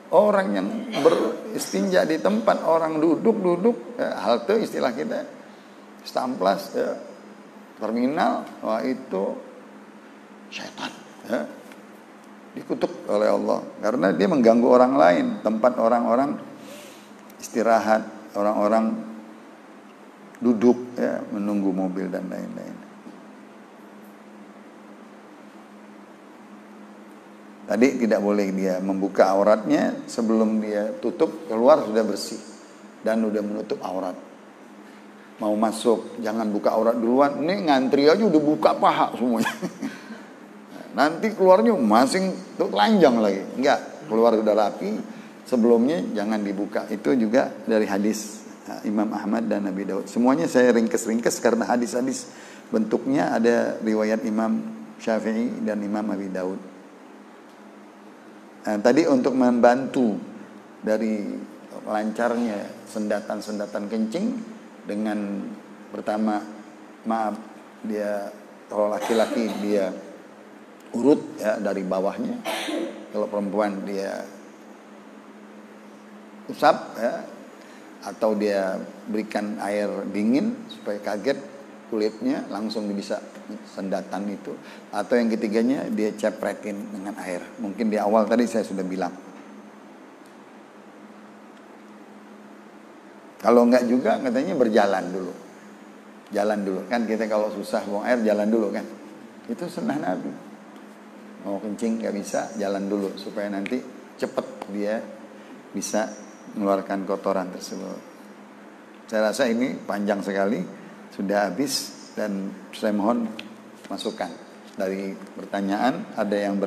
Orang yang beristinja di tempat orang duduk, halte istilah kita, stamplas, terminal, wah itu setan, ya. Dikutuk oleh Allah karena dia mengganggu orang lain, tempat orang-orang istirahat, orang-orang duduk, ya, menunggu mobil dan lain-lain. Tadi tidak boleh dia membuka auratnya sebelum dia tutup, keluar sudah bersih dan sudah menutup aurat. Mau masuk jangan buka aurat duluan, ini ngantri aja udah buka paha semuanya. Nanti keluarnya masing telanjang lagi. Enggak, keluar udah rapi, sebelumnya jangan dibuka. Itu juga dari hadis Imam Ahmad dan Nabi Daud. Semuanya saya ringkes-ringkes karena hadis-hadis bentuknya ada riwayat Imam Syafi'i dan Imam Abi Daud. Nah, tadi untuk membantu dari lancarnya sendatan-sendatan kencing, dengan pertama, maaf, dia kalau laki-laki dia urut, ya, dari bawahnya. Kalau perempuan dia usap, ya, atau dia berikan air dingin supaya kaget kulitnya, langsung bisa sendatan itu. Atau yang ketiganya dia cepretin dengan air. Mungkin di awal tadi saya sudah bilang. Kalau enggak juga katanya berjalan dulu. Jalan dulu. Kan kita kalau susah buang air jalan dulu kan. Itu sunnah Nabi. Mau kencing nggak bisa, jalan dulu supaya nanti cepet dia bisa mengeluarkan kotoran tersebut. Saya rasa ini panjang sekali, sudah habis, dan saya mohon masukan dari pertanyaan. Ada yang